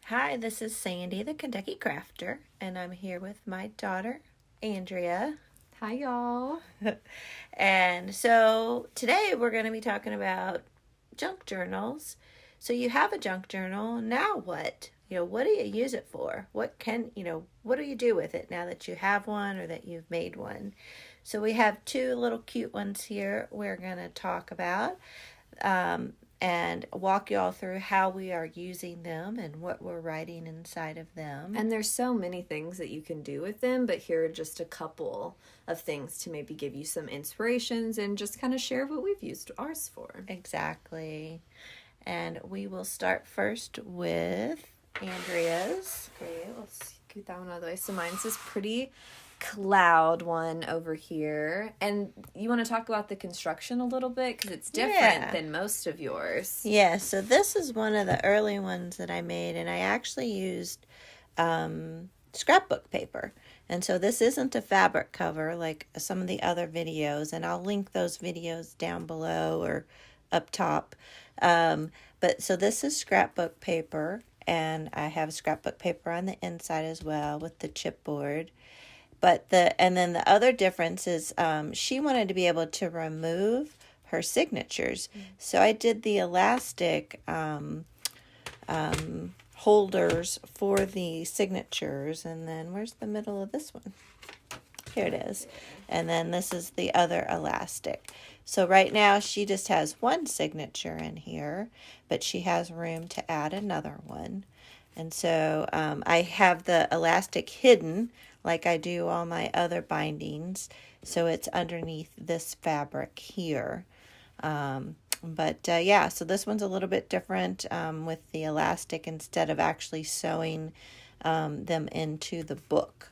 Hi, this is Sandy, the Kentucky Krafter, and I'm here with my daughter, Andrea. Hi, y'all. And so today we're going to be talking about junk journals. So you have a junk journal. Now what? What do you use it for? What do you do with it now that you have one or that you've made one? So we have two little cute ones here we're going to talk about. And walk y'all through how we are using them and what we're writing inside of them. And there's so many things that you can do with them, but here are just a couple of things to maybe give you some inspirations and just kind of share what we've used ours for. Exactly. And we will start first with Andrea's. Okay, let's get that one out of the way. So mine's this pretty cloud one over here. And you want to talk about the construction a little bit because it's different than most of yours. Yeah, so this is one of the early ones that I made, and I actually used scrapbook paper. And so this isn't a fabric cover like some of the other videos, and I'll link those videos down below or up top. But so this is scrapbook paper, and I have scrapbook paper on the inside as well with the chipboard. But then the other difference is she wanted to be able to remove her signatures. So I did the elastic holders for the signatures. And then where's the middle of this one? Here it is. And then this is the other elastic. So right now she just has one signature in here, but she has room to add another one. And so I have the elastic hidden like I do all my other bindings. So it's underneath this fabric here. So this one's a little bit different with the elastic instead of actually sewing them into the book.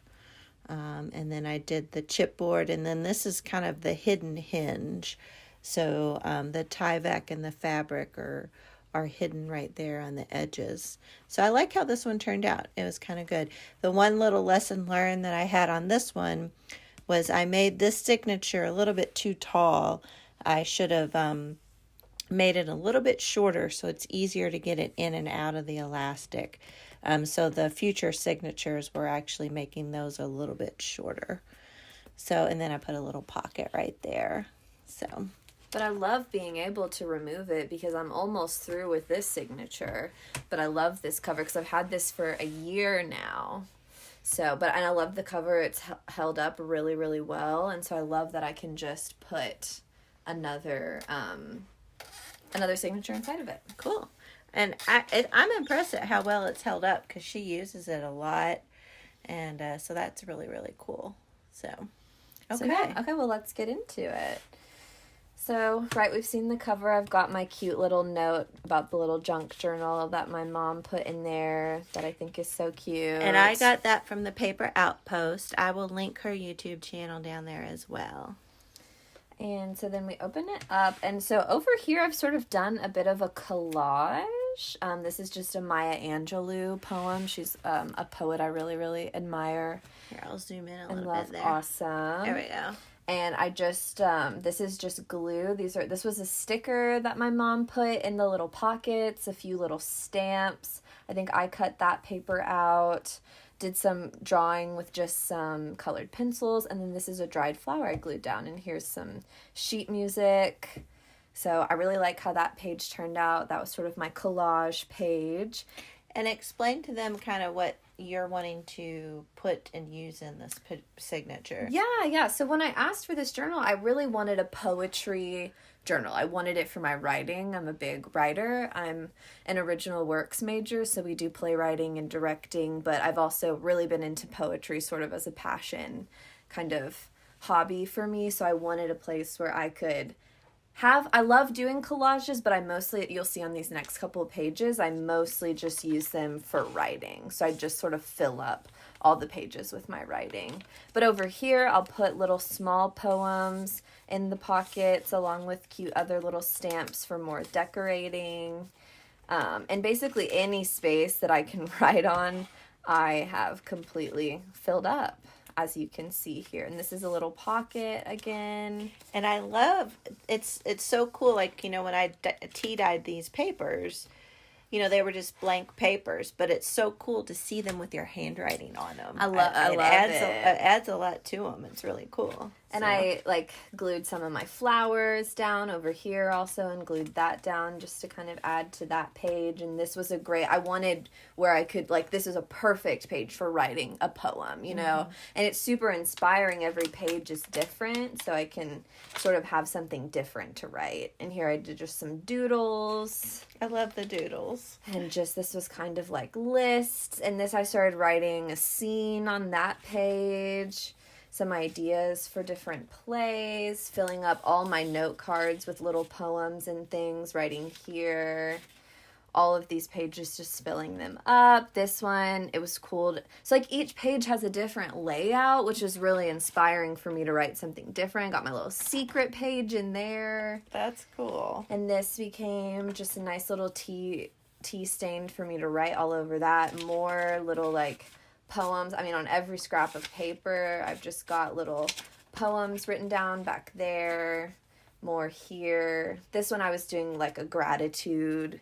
And then I did the chipboard, and then this is kind of the hidden hinge. So the Tyvek and the fabric are hidden right there on the edges. So I like how this one turned out. It was kind of good. The one little lesson learned that I had on this one was I made this signature a little bit too tall. I should have made it a little bit shorter so it's easier to get it in and out of the elastic. So the future signatures, we're actually making those a little bit shorter. So, and then I put a little pocket right there. So... But I love being able to remove it because I'm almost through with this signature. But I love this cover because I've had this for a year now. And I love the cover. It's held up really, really well. And so I love that I can just put another signature inside of it. Cool. And I'm impressed at how well it's held up because she uses it a lot. And so that's really, really cool. So, okay. Okay, well, let's get into it. So, we've seen the cover. I've got my cute little note about the little junk journal that my mom put in there that I think is so cute. And I got that from the Paper Outpost. I will link her YouTube channel down there as well. And so then we open it up. And so over here, I've sort of done a bit of a collage. This is just a Maya Angelou poem. She's a poet I really, really admire. Here, I'll zoom in a little bit there. Awesome. There we go. And I just, this is just glue. This was a sticker that my mom put in the little pockets, a few little stamps. I think I cut that paper out, did some drawing with just some colored pencils. And then this is a dried flower I glued down. And here's some sheet music. So I really like how that page turned out. That was sort of my collage page. And explain to them kind of what you're wanting to put and use in this signature. Yeah. So when I asked for this journal, I really wanted a poetry journal. I wanted it for my writing. I'm a big writer. I'm an original works major, so we do playwriting and directing, but I've also really been into poetry sort of as a passion kind of hobby for me. So I wanted a place where I could I love doing collages, but you'll see on these next couple of pages, I mostly just use them for writing. So I just sort of fill up all the pages with my writing. But over here, I'll put little small poems in the pockets along with cute other little stamps for more decorating. And basically any space that I can write on, I have completely filled up, as you can see here. And this is a little pocket again. And I love, it's so cool, like, when I tea-dyed these papers, they were just blank papers, but it's so cool to see them with your handwriting on them. I love it. It adds a lot to them. It's really cool. And I glued some of my flowers down over here also, and glued that down just to kind of add to that page. And this was I wanted where I could, this is a perfect page for writing a poem, and it's super inspiring. Every page is different, so I can sort of have something different to write. And here I did just some doodles. I love the doodles. And this was kind of like lists. And this, I started writing a scene on that page. Some ideas for different plays, filling up all my note cards with little poems and things, writing here. All of these pages, just filling them up. This one, it was cool. So each page has a different layout, which is really inspiring for me to write something different. Got my little secret page in there. That's cool. And this became just a nice little tea stain for me to write all over that. More little poems. On every scrap of paper, I've just got little poems written down back there. More here. This one I was doing a gratitude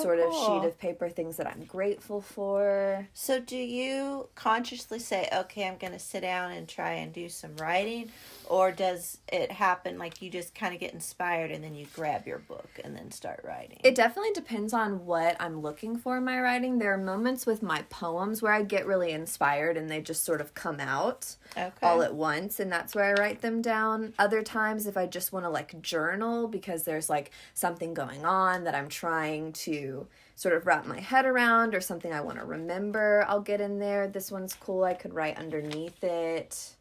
sort of sheet of paper, things that I'm grateful for. So do you consciously say, okay, I'm going to sit down and try and do some writing? Or does it happen you just kind of get inspired and then you grab your book and then start writing? It definitely depends on what I'm looking for in my writing. There are moments with my poems where I get really inspired and they just sort of come out all at once, and that's where I write them down. Other times, if I just want to journal because there's something going on that I'm trying to sort of wrap my head around or something I want to remember, I'll get in there. This one's cool. I could write underneath it.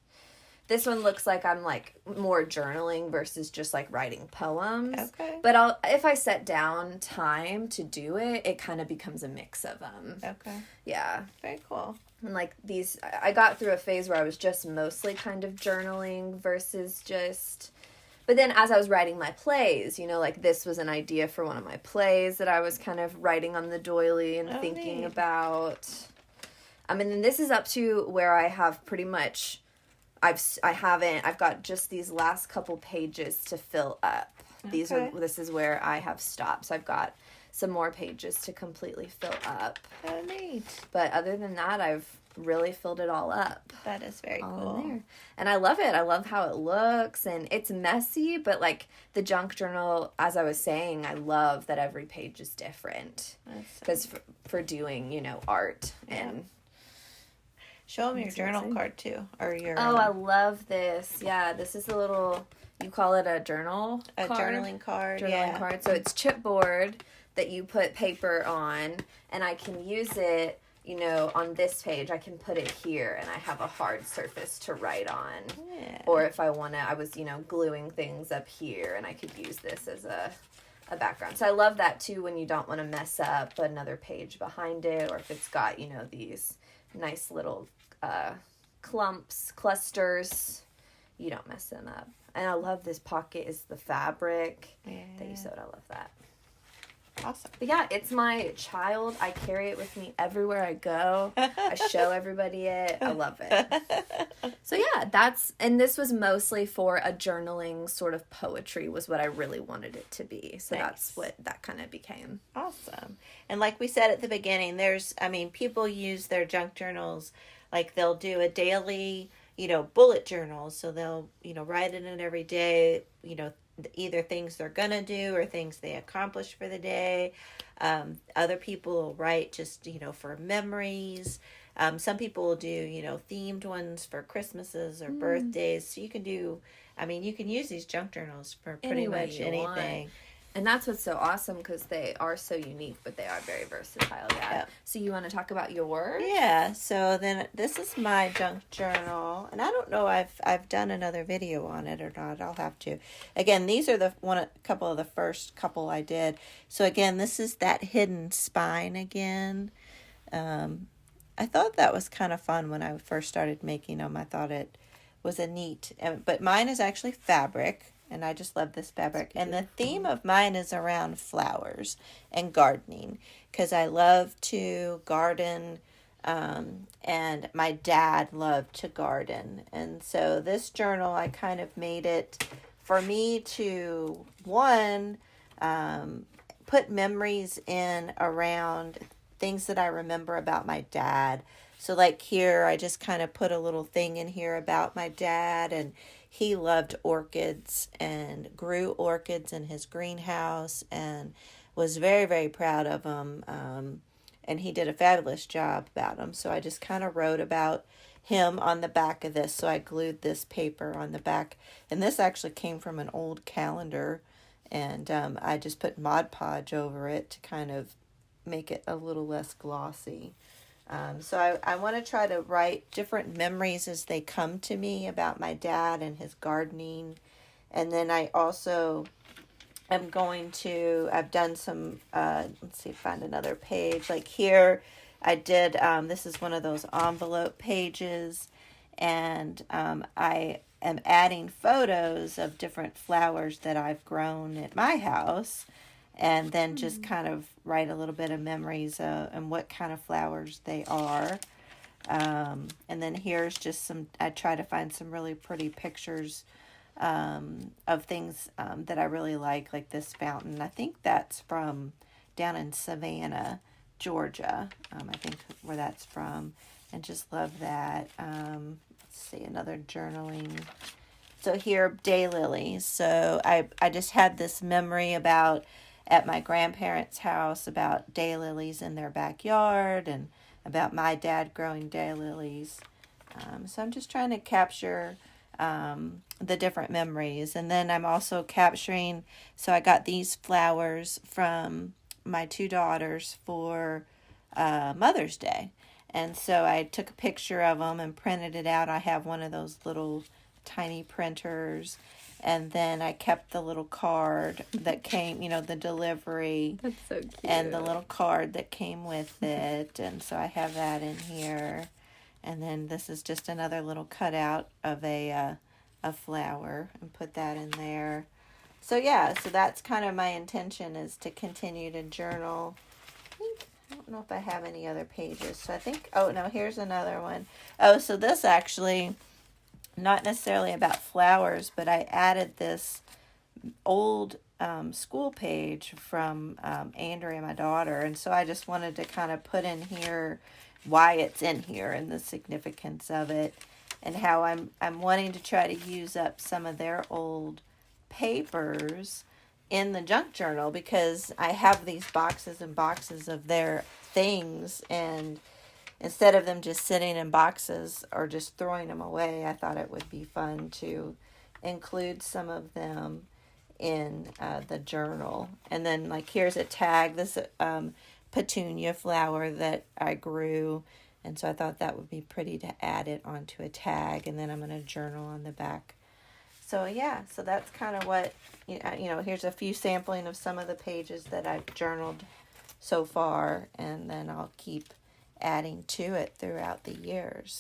This one looks like I'm more journaling versus just writing poems. Okay. But if I set down time to do it, it kind of becomes a mix of them. Okay. Yeah. Very cool. And these, I got through a phase where I was just mostly kind of journaling versus just. But then as I was writing my plays, this was an idea for one of my plays that I was kind of writing on the doily and thinking neat. about. And this is up to where I have pretty much. I've got just these last couple pages to fill up. Okay. This is where I have stopped. So I've got some more pages to completely fill up. Oh, neat. But other than that, I've really filled it all up. That is very all cool. In there. And I love it. I love how it looks, and it's messy, but the junk journal, as I was saying, I love that every page is different. Because for doing, art and... Show them your journal card, too. Or your... Oh, I love this. Yeah, this is a little... You call it a journal card? A journaling card, yeah. Card. So it's chipboard that you put paper on, and I can use it, on this page. I can put it here, and I have a hard surface to write on. Yeah. Or if I want to... I was, gluing things up here, and I could use this as a background. So I love that, too, when you don't want to mess up another page behind it, or if it's got, these... nice little clusters. You don't mess them up. And I love this pocket is the fabric that you sewed. I love that. Awesome. But yeah, it's my child. I carry it with me everywhere I go. I show everybody it. I love it. So yeah, and this was mostly for a journaling sort of poetry was what I really wanted it to be. So that's what that kind of became. Awesome. And like we said at the beginning, people use their junk journals, they'll do a daily, bullet journal. So they'll, write in it every day, either things they're gonna do or things they accomplish for the day. Other people will write just for memories. Some people will do themed ones for Christmases or birthdays. So you can do you can use these junk journals for pretty much anything. And that's what's so awesome because they are so unique, but they are very versatile. Yeah. So you want to talk about yours? Yeah. So then this is my junk journal, and I don't know if I've done another video on it or not. I'll have to. Again, these are a couple of the first couple I did. So again, this is that hidden spine again. I thought that was kind of fun when I first started making them. I thought it was a neat, but mine is actually fabric. And I just love this fabric. And the theme of mine is around flowers and gardening. Because I love to garden. And my dad loved to garden. And so this journal, I kind of made it for me to, put memories in around things that I remember about my dad. So like here, I just kind of put a little thing in here about my dad, and he loved orchids and grew orchids in his greenhouse and was very, very proud of them. And he did a fabulous job about them. So I just kind of wrote about him on the back of this. So I glued this paper on the back. And this actually came from an old calendar. And I just put Mod Podge over it to kind of make it a little less glossy. So I want to try to write different memories as they come to me about my dad and his gardening. And then I also am going to, I've done some, let's see, find another page. Like here, I did, this is one of those envelope pages. And I am adding photos of different flowers that I've grown at my house. And then just kind of write a little bit of memories and what kind of flowers they are. And then here's just some, I try to find some really pretty pictures of things that I really like this fountain. I think that's from down in Savannah, Georgia. I think where that's from. And just love that. Let's see, another journaling. So here, daylilies. So I just had this memory about at my grandparents' house about daylilies in their backyard and about my dad growing daylilies. So I'm just trying to capture the different memories. And then I'm also capturing, so I got these flowers from my two daughters for Mother's Day. And so I took a picture of them and printed it out. I have one of those little tiny printers. And then I kept the little card that came, the delivery. That's so cute. And the little card that came with it. And so I have that in here. And then this is just another little cutout of a flower, and put that in there. So yeah, so that's kind of my intention, is to continue to journal. I don't know if I have any other pages. So I think, oh no, here's another one. Oh, so this actually, not necessarily about flowers, but I added this old school page from Andrea, my daughter. And so I just wanted to kind of put in here why it's in here and the significance of it, and how I'm wanting to try to use up some of their old papers in the junk journal, because I have these boxes and boxes of their things, and instead of them just sitting in boxes or just throwing them away, I thought it would be fun to include some of them in the journal. And then like here's a tag, this petunia flower that I grew, and so I thought that would be pretty to add it onto a tag. And then I'm going to journal on the back. So yeah, so that's kind of what, here's a few sampling of some of the pages that I've journaled so far, and then I'll keep adding to it throughout the years.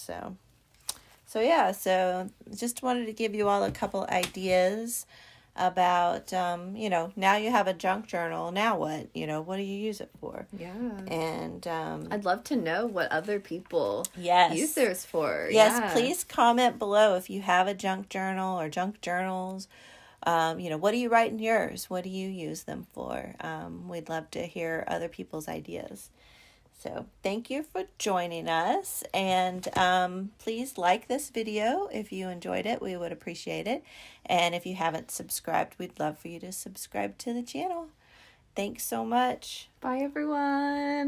So yeah, so just wanted to give you all a couple ideas about, now you have a junk journal. Now what? What do you use it for? Yeah. And I'd love to know what other people yes. use theirs for. Yes, yeah. Please comment below if you have a junk journal or junk journals. What do you write in yours? What do you use them for? We'd love to hear other people's ideas. So thank you for joining us, and please like this video if you enjoyed it. We would appreciate it. And if you haven't subscribed, we'd love for you to subscribe to the channel. Thanks so much. Bye, everyone.